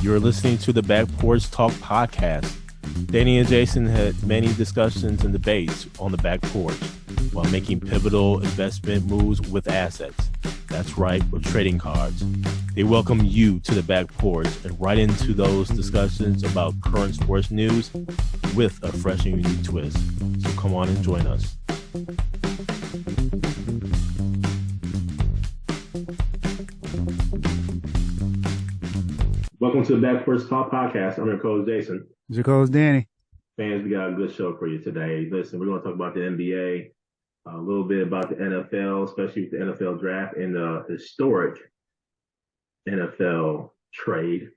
You're listening to the Back Porch Talk podcast. Danny and Jason had many discussions and debates on the back porch while making pivotal investment moves with assets. That's right, with trading cards. They welcome you to the back porch and right into those discussions about current sports news with a fresh and unique twist. So come on and join us. Welcome to the Back Porch Talk podcast. I'm your co-host Jason. Your co-host Danny. Fans, we got a good show for you today. Listen, we're going to talk about the NBA, a little bit about the NFL, especially with the NFL draft and the historic NFL trade.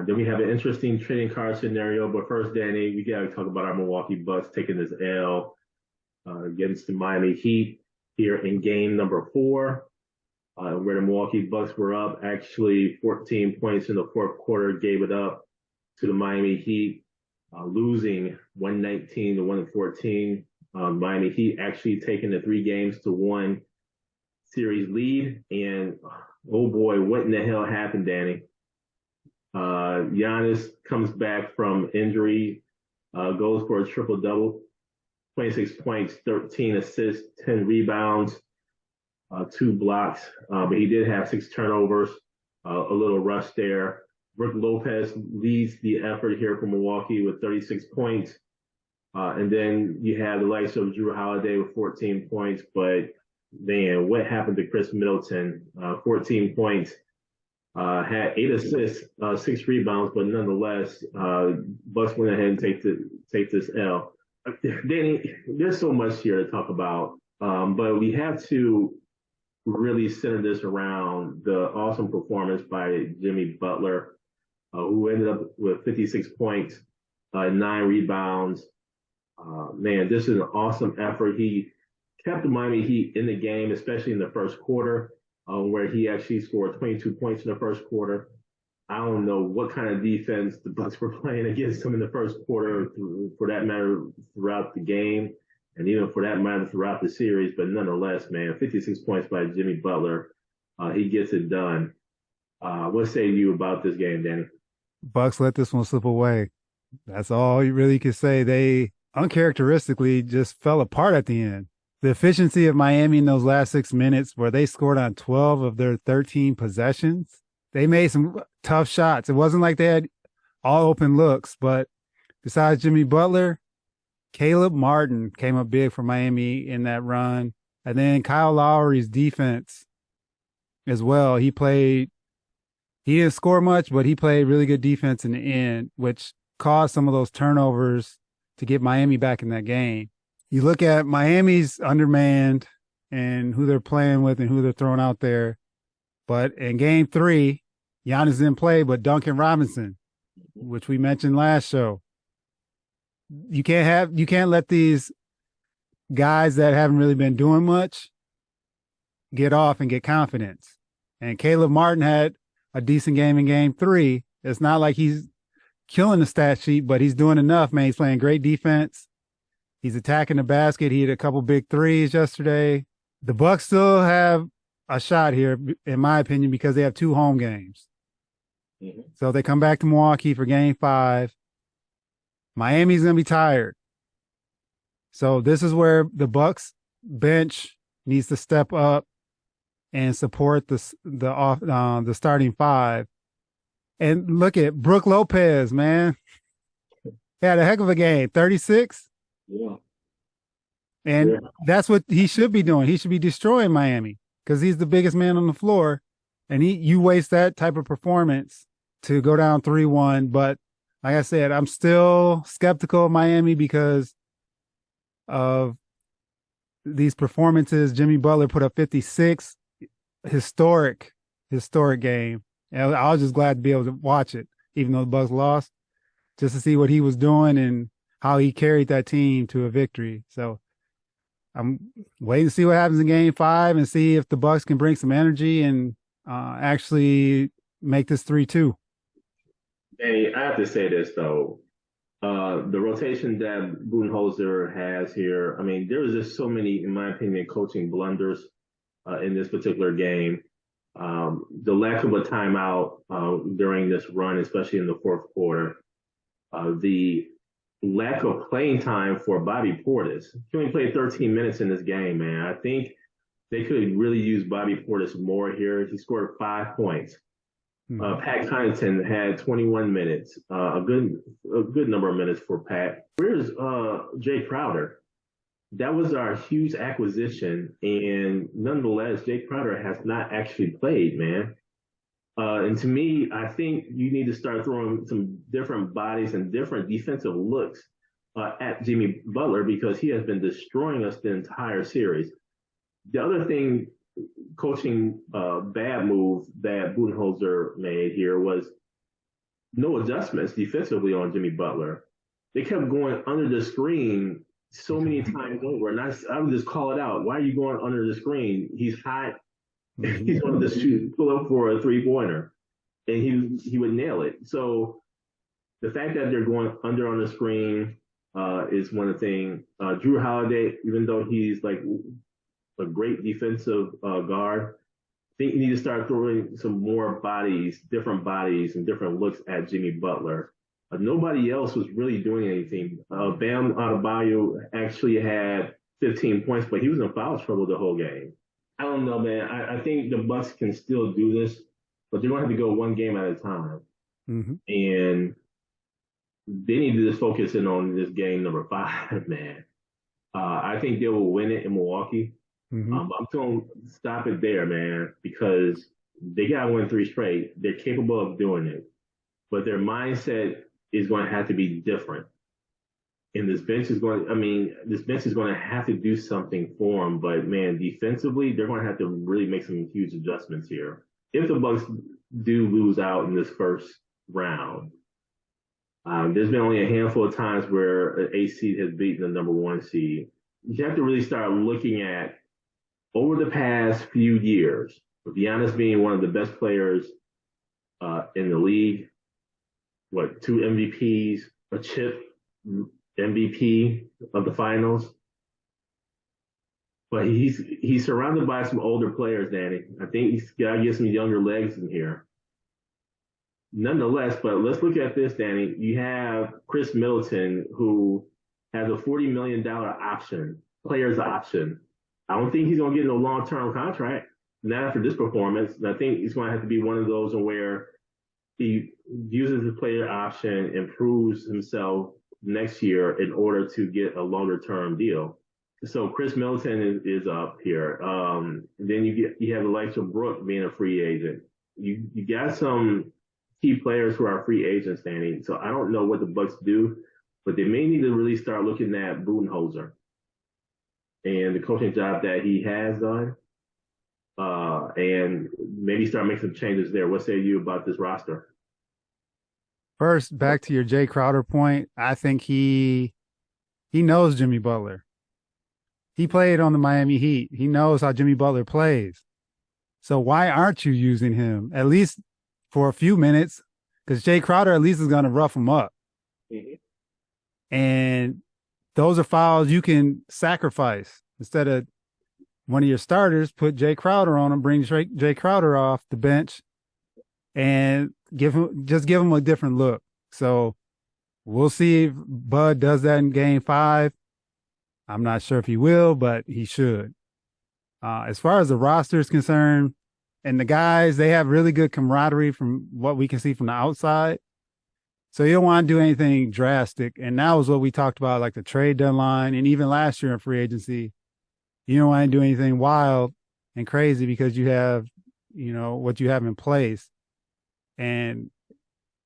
Then we have an interesting trading card scenario. But first, Danny, we got to talk about our Milwaukee Bucks taking this L against the Miami Heat here in game number 4. Where the Milwaukee Bucks were up, actually 14 points in the fourth quarter, gave it up to the Miami Heat, losing 119 to 114. Miami Heat actually taking the 3-1 series lead. And oh boy, what in the hell happened, Danny? Giannis comes back from injury, goes for a triple-double, 26 points, 13 assists, 10 rebounds. 2 blocks, but he did have 6 turnovers, a little rush there. Brook Lopez leads the effort here for Milwaukee with 36 points. And then you have the likes of Drew Holiday with 14 points. But, man, what happened to Chris Middleton? 14 points, had 8 assists, 6 rebounds, but nonetheless, Bucks went ahead and take this L. Danny, there's so much here to talk about, but we have to really center this around the awesome performance by Jimmy Butler, who ended up with 56 points, 9 rebounds. Man, this is an awesome effort. He kept the Miami Heat in the game, especially in the first quarter, where he actually scored 22 points in the first quarter. I don't know what kind of defense the Bucks were playing against him in the first quarter, for that matter, throughout the game. And even for that matter, throughout the series. But nonetheless, man, 56 points by Jimmy Butler. He gets it done. What say you about this game, Danny? Bucks let this one slip away. That's all you really could say. They uncharacteristically just fell apart at the end. The efficiency of Miami in those last 6 minutes, where they scored on 12 of their 13 possessions, they made some tough shots. It wasn't like they had all open looks, but besides Jimmy Butler, Caleb Martin came up big for Miami in that run. And then Kyle Lowry's defense as well. He didn't score much, but he played really good defense in the end, which caused some of those turnovers to get Miami back in that game. You look at Miami's undermanned and who they're playing with and who they're throwing out there. But in game 3, Giannis didn't play, but Duncan Robinson, which we mentioned last show. You can't let these guys that haven't really been doing much get off and get confidence. And Caleb Martin had a decent game in game 3. It's not like he's killing the stat sheet, but he's doing enough, man. He's playing great defense. He's attacking the basket. He had a couple big threes yesterday. The Bucks still have a shot here, in my opinion, because they have 2 home games. Mm-hmm. So they come back to Milwaukee for game 5. Miami's going to be tired. So this is where the Bucks bench needs to step up and support the starting 5. And look at Brook Lopez, man. He had a heck of a game, 36. Yeah. And that's what he should be doing. He should be destroying Miami because he's the biggest man on the floor. And you waste that type of performance to go down 3-1. But like I said, I'm still skeptical of Miami because of these performances. Jimmy Butler put up 56, historic game. And I was just glad to be able to watch it, even though the Bucks lost, just to see what he was doing and how he carried that team to a victory. So I'm waiting to see what happens in game 5 and see if the Bucks can bring some energy and actually make this 3-2. Hey, I have to say this, though. The rotation that Budenholzer has here, I mean, there was just so many, in my opinion, coaching blunders in this particular game. The lack of a timeout during this run, especially in the fourth quarter, the lack of playing time for Bobby Portis. He only played 13 minutes in this game, man. I think they could really use Bobby Portis more here. He scored 5 points. Pat Connaughton had 21 minutes, a good number of minutes for Pat. Where's Jay Crowder? That was our huge acquisition, and nonetheless, Jay Crowder has not actually played, man. And to me, I think you need to start throwing some different bodies and different defensive looks at Jimmy Butler because he has been destroying us the entire series. The other thing, coaching bad move that Budenholzer made here was no adjustments defensively on Jimmy Butler. They kept going under the screen so many times over, and I would just call it out. Why are you going under the screen? He's hot. He's going to shoot, pull up for a 3-pointer, and he would nail it. So the fact that they're going under on the screen is one thing. Drew Holiday, even though he's like a great defensive guard, I think you need to start throwing some more bodies, different bodies, and different looks at Jimmy Butler. Nobody else was really doing anything. Bam Adebayo actually had 15 points, but he was in foul trouble the whole game. I don't know, man. I think the Bucks can still do this, but they're going to have to go one game at a time. Mm-hmm. And they need to just focus in on this game number 5, man. I think they will win it in Milwaukee. Mm-hmm. I'm going to stop it there, man, because they got to win 3 straight. They're capable of doing it, but their mindset is going to have to be different. And this bench is going to have to do something for them. But man, defensively, they're going to have to really make some huge adjustments here. If the Bucks do lose out in this first round, there's been only a handful of times where an 8 seed has beaten the number 1 seed. You have to really start looking at over the past few years, with Giannis being one of the best players in the league, 2 MVPs, a chip MVP of the finals. But he's surrounded by some older players, Danny. I think he's got to get some younger legs in here. Nonetheless, but let's look at this, Danny. You have Chris Middleton, who has a $40 million player's option. I don't think he's going to get no long-term contract, not after this performance. And I think he's going to have to be one of those where he uses the player option, improves himself next year in order to get a longer-term deal. So Chris Middleton is up here. Then you have the likes of Brook being a free agent. You got some key players who are free agents, Danny. So I don't know what the Bucks do, but they may need to really start looking at Budenholzer and the coaching job that he has done, and maybe start making some changes there. What say you about this roster? First, back to your Jay Crowder point, I think he knows Jimmy Butler. He played on the Miami Heat. He knows how Jimmy Butler plays. So why aren't you using him, at least for a few minutes? Because Jay Crowder at least is going to rough him up. Mm-hmm. And those are fouls you can sacrifice. Instead of one of your starters, put Jay Crowder on him, bring Jay Crowder off the bench, and give him a different look. So we'll see if Bud does that in game 5. I'm not sure if he will, but he should. As far as the roster is concerned, and the guys, they have really good camaraderie from what we can see from the outside. So you don't want to do anything drastic. And that was what we talked about, like the trade deadline, and even last year in free agency. You don't want to do anything wild and crazy because you have, what you have in place. And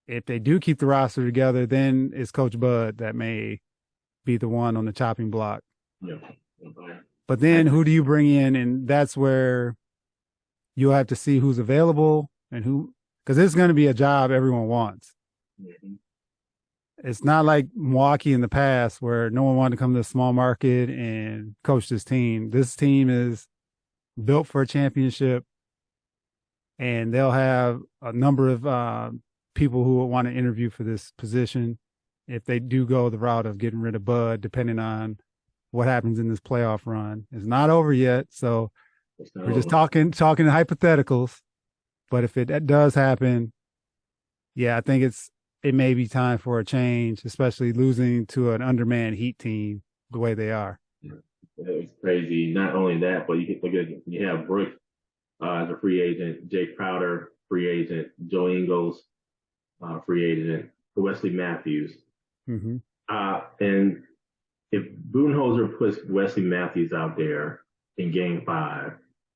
if they do keep the roster together, then it's Coach Bud that may be the one on the chopping block. Yeah. But then who do you bring in? And that's where you'll have to see who's available and who, because it's going to be a job everyone wants. Mm-hmm. It's not like Milwaukee in the past where no one wanted to come to a small market and coach this team. This team is built for a championship, and they'll have a number of people who will want to interview for this position if they do go the route of getting rid of Bud, depending on what happens in this playoff run. It's not over yet, so we're just talking hypotheticals. But if it does happen, yeah, I think it may be time for a change, especially losing to an undermanned Heat team the way they are. It's crazy. Not only that, but you have Brook as a free agent, Jay Crowder, free agent, Joe Ingles, free agent, Wesley Matthews. Mm-hmm. And if Budenholzer puts Wesley Matthews out there in game 5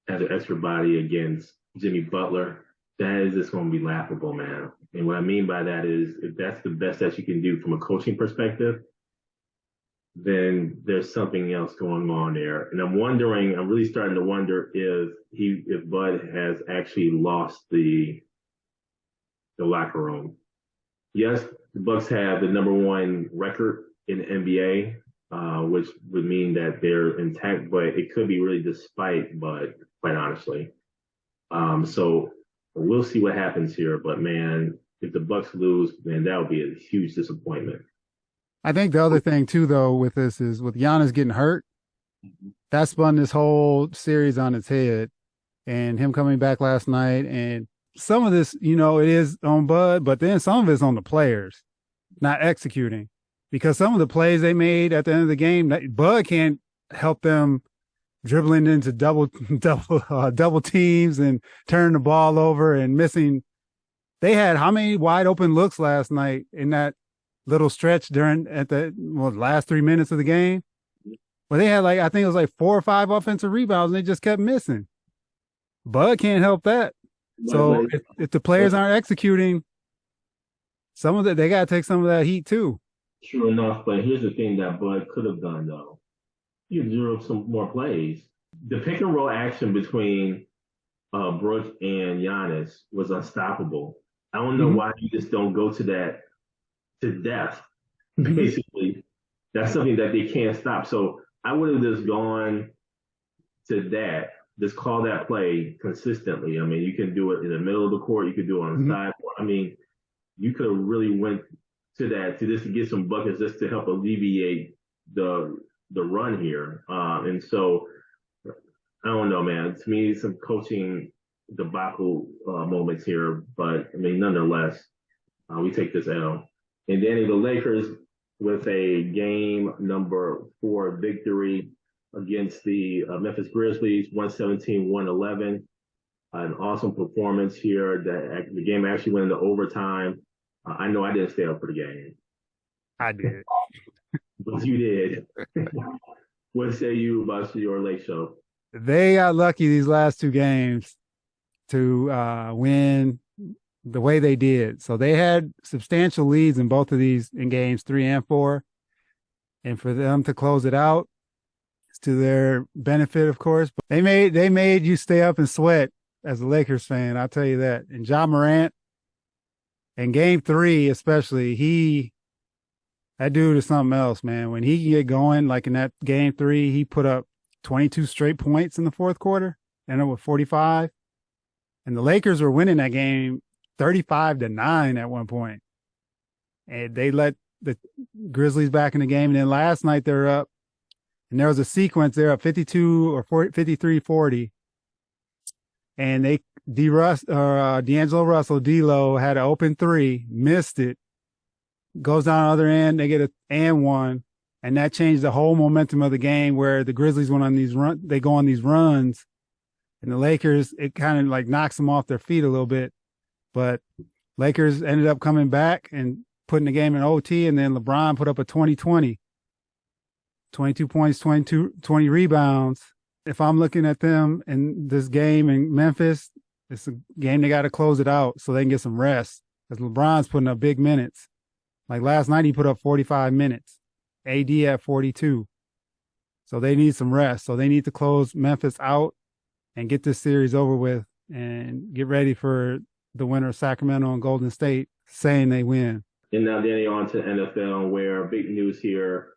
as an extra body against Jimmy Butler, that is just going to be laughable, man. And what I mean by that is if that's the best that you can do from a coaching perspective, then there's something else going on there. And I'm really starting to wonder if Bud has actually lost the locker room. Yes, the Bucks have the number 1 record in the NBA, which would mean that they're intact, but it could be really despite Bud, quite honestly. So we'll see what happens here. But man, if the Bucks lose, man, that would be a huge disappointment. I think the other thing too, though, with this is with Giannis getting hurt, that spun this whole series on its head. And him coming back last night, and some of this, it is on Bud, but then some of it's on the players not executing, because some of the plays they made at the end of the game, Bud can't help them dribbling into double teams and turning the ball over and missing. They had how many wide open looks last night in that little stretch at the last 3 minutes of the game? Well, they had I think it was 4 or 5 offensive rebounds, and they just kept missing. Bud can't help that. So if the players aren't executing, they got to take some of that heat too. Sure enough, but here's the thing that Bud could have done though. You drew up some more plays. The pick and roll action between Brooke and Giannis was unstoppable. I don't know why you just don't go to that to death. Basically, that's something that they can't stop. So I would have just gone to that. Just call that play consistently. I mean, you can do it in the middle of the court. You could do it on the side. I mean, you could have really went to that to just to get some buckets just to help alleviate the run here. And so I don't know, man. To me, some coaching debacle moments here, but I mean, nonetheless, we take this L. And then the Lakers with a game number 4 victory against the Memphis Grizzlies, 117-111. An awesome performance here. The game actually went into overtime. I know I didn't stay up for the game. I did. But you did. What say you about your late show? They got lucky these last 2 games to win the way they did. So they had substantial leads in both of these in games 3 and 4. And for them to close it out, it's to their benefit, of course. But they made you stay up and sweat as a Lakers fan, I'll tell you that. And Ja Morant, in game 3 especially, that dude is something else, man. When he can get going, like in that game 3, he put up 22 straight points in the fourth quarter, ended up with 45. And the Lakers were winning that game 35-9 at one point. And they let the Grizzlies back in the game. And then last night they're up, and there was a sequence there up 52 or 53-40. And D'Angelo Russell, D-Lo, had an open 3, missed it, goes down the other end, they get an one, and that changed the whole momentum of the game, where the Grizzlies go on these runs, and the Lakers, it kind of knocks them off their feet a little bit. But Lakers ended up coming back and putting the game in OT, and then LeBron put up a 20-20, 22 points, 20 rebounds. If I'm looking at them in this game in Memphis, it's a game they got to close it out so they can get some rest, because LeBron's putting up big minutes. Like last night, he put up 45 minutes, AD at 42. So they need some rest. So they need to close Memphis out and get this series over with and get ready for the winner of Sacramento and Golden State, saying they win. And now then on to NFL, where big news here,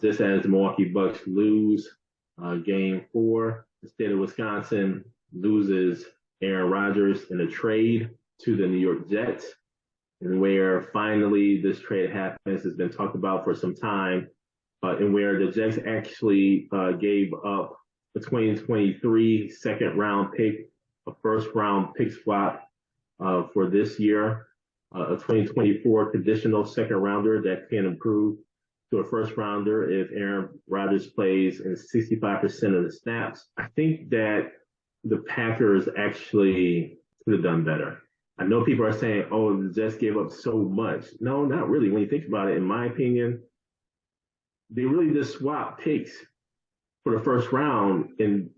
just as the Milwaukee Bucks lose game 4, the state of Wisconsin loses Aaron Rodgers in a trade to the New York Jets. And where finally this trade happens has been talked about for some time, and where the Jets actually gave up a 2023 second-round pick a first round pick swap for this year, a 2024 conditional second rounder that can improve to a first rounder if Aaron Rodgers plays in 65% of the snaps. I think that the Packers actually could have done better. I know people are saying, oh, the Jets gave up so much. No, not really. When you think about it, in my opinion, they really just swapped picks for the first round in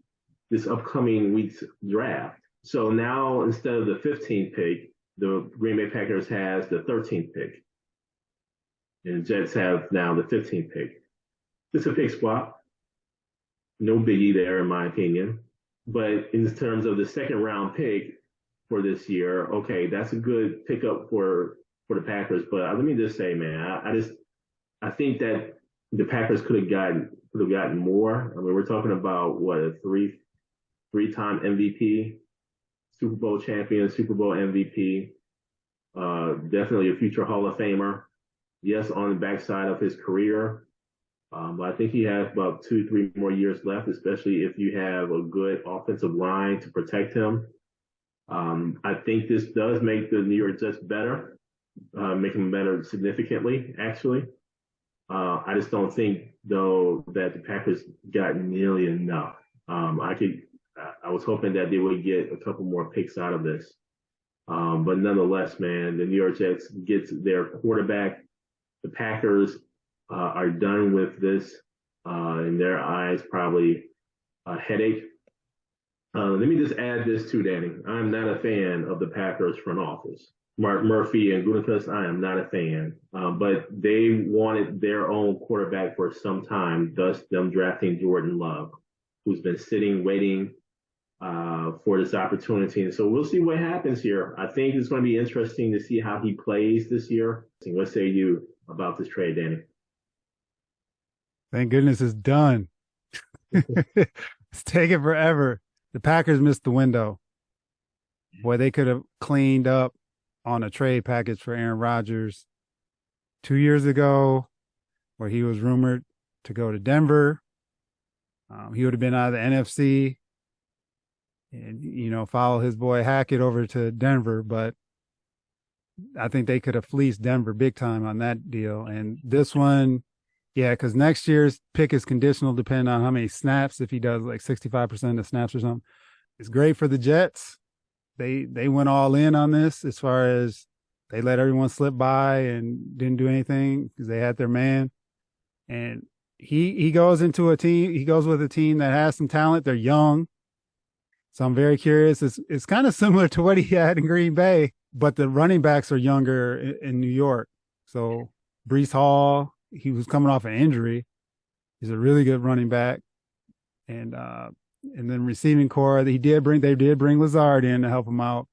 this upcoming week's draft. So now instead of the 15th pick, the Green Bay Packers has the 13th pick. And the Jets have now the 15th pick. It's a pick swap. No biggie there, in my opinion. But in terms of the second round pick for this year, okay, that's a good pickup for the Packers. But let me just say, man, I think that the Packers could have gotten more. I mean, we're talking about what, a three-time MVP, Super Bowl champion, Super Bowl MVP, definitely a future Hall of Famer. Yes, on the backside of his career. But I think he has about 2-3 more years left, especially if you have a good offensive line to protect him. I think this does make the New York Jets better, make them better significantly, actually. I just don't think, though, that the Packers got nearly enough. I was hoping that they would get a couple more picks out of this. But nonetheless, man, the New York Jets gets their quarterback. The Packers are done with this. In their eyes, probably a headache. Let me just add this too, Danny. I'm not a fan of the Packers front office. Mark Murphy and Gutekunst, I am not a fan. But they wanted their own quarterback for some time, thus them drafting Jordan Love, who's been sitting, waiting for this opportunity. And so we'll see what happens here. I think it's going to be interesting to see how he plays this year. What say you about this trade, Danny? Thank goodness it's done. It's taking forever. The Packers missed the window. Boy, they could have cleaned up on a trade package for Aaron Rodgers 2 years ago, where he was rumored to go to Denver. He would have been out of the NFC and, follow his boy Hackett over to Denver. But I think they could have fleeced Denver big time on that deal. And this one, yeah, because next year's pick is conditional depending on how many snaps. If he does like 65% of snaps or something, it's great for the Jets. They went all in on this as far as they let everyone slip by and didn't do anything because they had their man. And he goes into a team. He goes with a team that has some talent. They're young, so I'm very curious. It's kind of similar to what he had in Green Bay, but the running backs are younger in New York. So Breece Hall, he was coming off an injury. He's a really good running back. And then receiving core, they did bring Lazard in to help him out.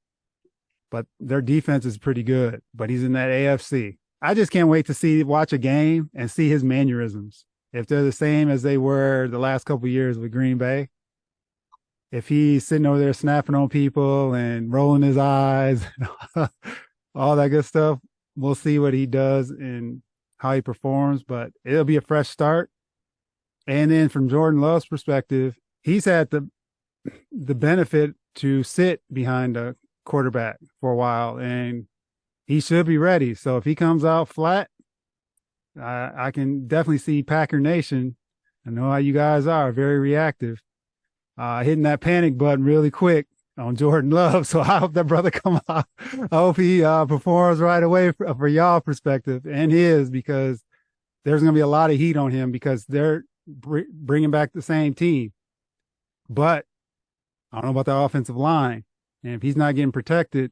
But their defense is pretty good. But he's in that AFC. I just can't wait to watch a game and see his mannerisms. If they're the same as they were the last couple of years with Green Bay. If he's sitting over there snapping on people and rolling his eyes, all that good stuff, we'll see what he does and how he performs. But it'll be a fresh start. And then from Jordan Love's perspective, he's had the benefit to sit behind a quarterback for a while, and he should be ready. So if he comes out flat, I can definitely see Packer Nation. I know how you guys are, very reactive, hitting that panic button really quick on Jordan Love. So I hope that brother come out. I hope he performs right away for y'all perspective and his, because there's going to be a lot of heat on him because they're bringing back the same team. But I don't know about the offensive line. And if he's not getting protected,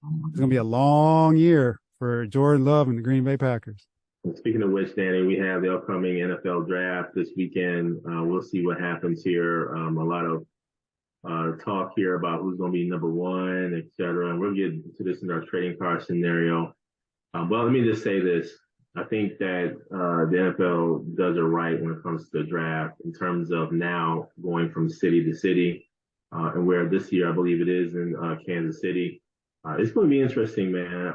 it's going to be a long year for Jordan Love and the Green Bay Packers. Speaking of which, Danny, we have the upcoming NFL draft this weekend. We'll see what happens here. A lot of talk here about who's going to be number one, et cetera. And we'll get to this in our trading card scenario. Well, let me just say this. I think that the NFL does it right when it comes to the draft in terms of now going from city to city, and where this year I believe it is in Kansas City. It's going to be interesting, man.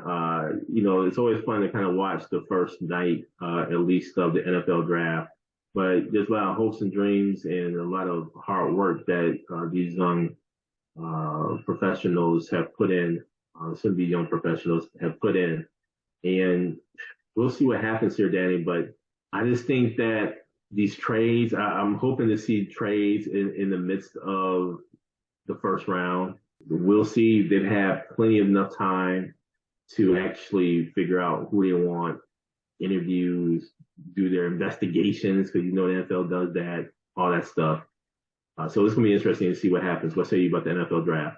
It's always fun to kind of watch the first night, at least, of the NFL draft. But there's a lot of hopes and dreams and a lot of hard work that these young professionals have put in, some of the young professionals have put in. And we'll see what happens here, Danny. But I just think that these trades, I'm hoping to see trades in the midst of the first round. We'll see. They've had plenty of enough time to actually figure out who they want, interviews, do their investigations, because the NFL does that, all that stuff. So it's going to be interesting to see what happens. What say you about the NFL draft?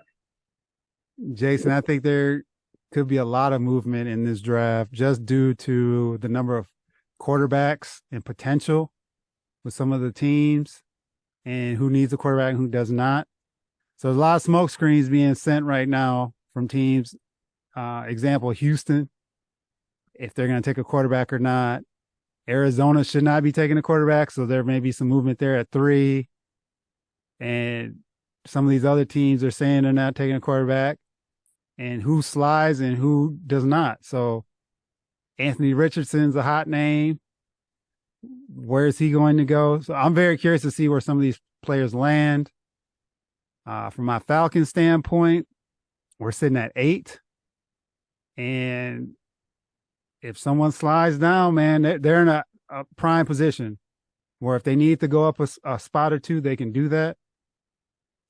Jason, I think there could be a lot of movement in this draft just due to the number of quarterbacks and potential with some of the teams and who needs a quarterback and who does not. So there's a lot of smoke screens being sent right now from teams. Example, Houston, if they're going to take a quarterback or not. Arizona should not be taking a quarterback, so there may be some movement there at 3. And some of these other teams are saying they're not taking a quarterback, and who slides and who does not. So Anthony Richardson's a hot name. Where is he going to go? So I'm very curious to see where some of these players land. From my Falcons standpoint, we're sitting at 8. And if someone slides down, man, they're in a prime position where if they need to go up a spot or 2, they can do that.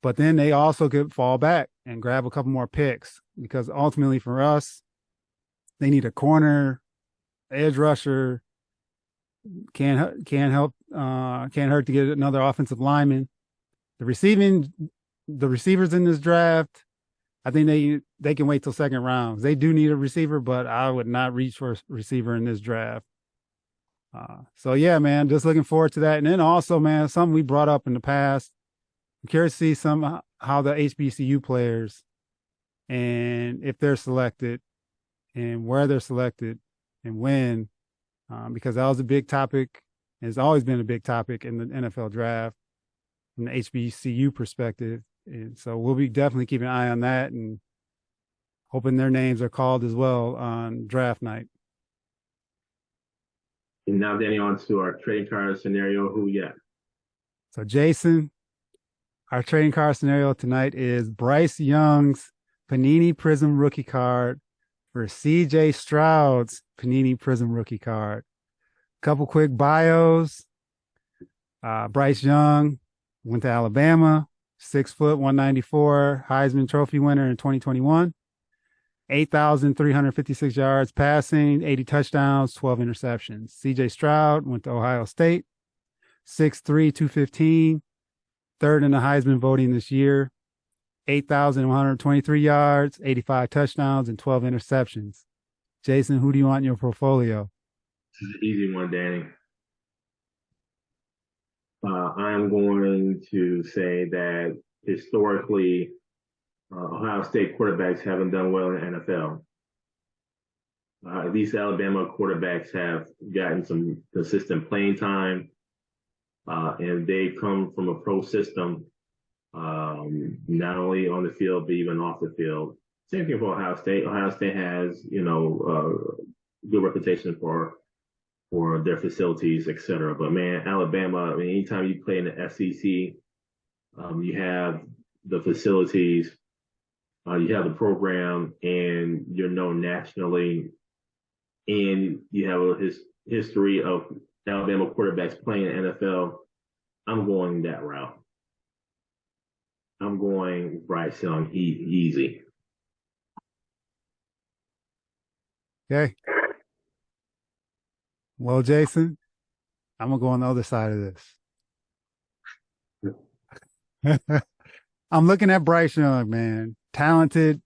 But then they also could fall back and grab a couple more picks, because ultimately for us, they need a corner, edge rusher. Can't hurt to get another offensive lineman. The receivers in this draft, I think they can wait till second round. They do need a receiver, but I would not reach for a receiver in this draft. So yeah, man, just looking forward to that. And then also, man, something we brought up in the past. I'm curious to see how the HBCU players, and if they're selected and where they're selected and when, because that was a big topic. It's always been a big topic in the NFL draft from the HBCU perspective. And so we'll be definitely keeping an eye on that and hoping their names are called as well on draft night. And now, Danny, on to our trading card scenario. Who we got? So, Jason, our trading card scenario tonight is Bryce Young's Panini Prism rookie card for CJ Stroud's Panini Prism rookie card. Couple quick bios. Bryce Young went to Alabama, 6 foot, 194, Heisman Trophy winner in 2021, 8,356 yards passing, 80 touchdowns, 12 interceptions. CJ Stroud went to Ohio State, 6'3", 215, third in the Heisman voting this year, 8,123 yards, 85 touchdowns, and 12 interceptions. Jason, who do you want in your portfolio? This is an easy one, Danny. I'm going to say that historically, Ohio State quarterbacks haven't done well in the NFL. At least Alabama quarterbacks have gotten some consistent playing time, and they come from a pro system, not only on the field, but even off the field. Same thing for Ohio State. Ohio State has, good reputation for their facilities, et cetera. But man, Alabama, I mean, anytime you play in the SEC, you have the facilities, you have the program, and you're known nationally, and you have a history of Alabama quarterbacks playing in the NFL. I'm going that route. I'm going Bryce Young, easy. Okay. Well, Jason, I'm going to go on the other side of this. I'm looking at Bryce Young, man. Talented.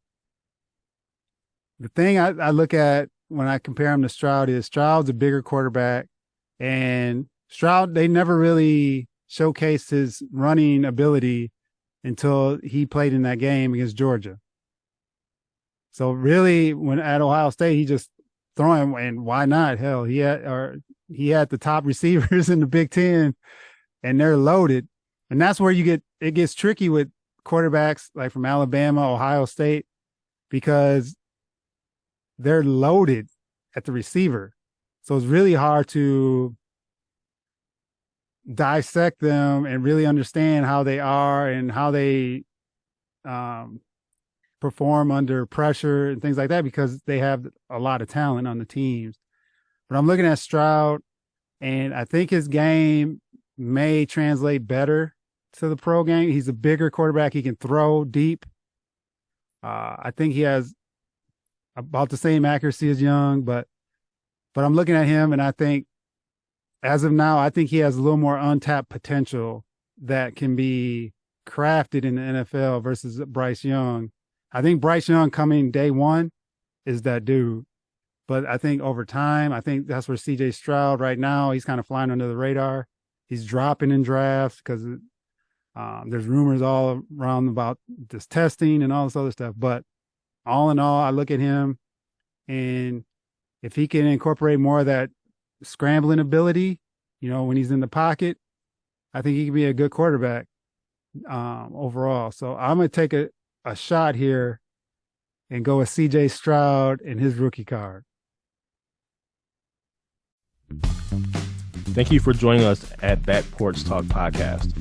The thing I look at when I compare him to Stroud is Stroud's a bigger quarterback, and Stroud, they never really showcased his running ability until he played in that game against Georgia. So really, when at Ohio State, he just throwing, and why not? Hell, he had the top receivers in the Big Ten, and they're loaded. And that's where it gets tricky with quarterbacks like from Alabama, Ohio State, because they're loaded at the receiver. So it's really hard to dissect them and really understand how they are and how they perform under pressure and things like that because they have a lot of talent on the teams. But I'm looking at Stroud, and I think his game may translate better to the pro game. He's a bigger quarterback. He can throw deep. I think he has about the same accuracy as Young, but I'm looking at him, and I think as of now, I think he has a little more untapped potential that can be crafted in the NFL versus Bryce Young. I think Bryce Young coming day one is that dude. But I think over time, I think that's where CJ Stroud right now, he's kind of flying under the radar. He's dropping in drafts because there's rumors all around about this testing and all this other stuff. But all in all, I look at him, and if he can incorporate more of that scrambling ability, when he's in the pocket, I think he can be a good quarterback overall. So I'm going to take a shot here and go with CJ Stroud and his rookie card. Thank you for joining us at Back Porch Talk Podcast.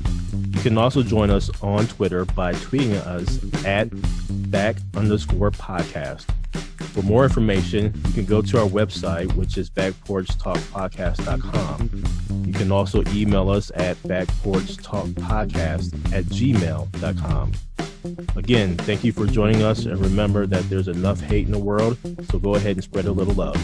You can also join us on Twitter by tweeting us at @back_podcast. For more information, you can go to our website, which is backporchtalkpodcast.com. You can also email us at backporchtalkpodcast@gmail.com. Again, thank you for joining us, and remember that there's enough hate in the world, so go ahead and spread a little love.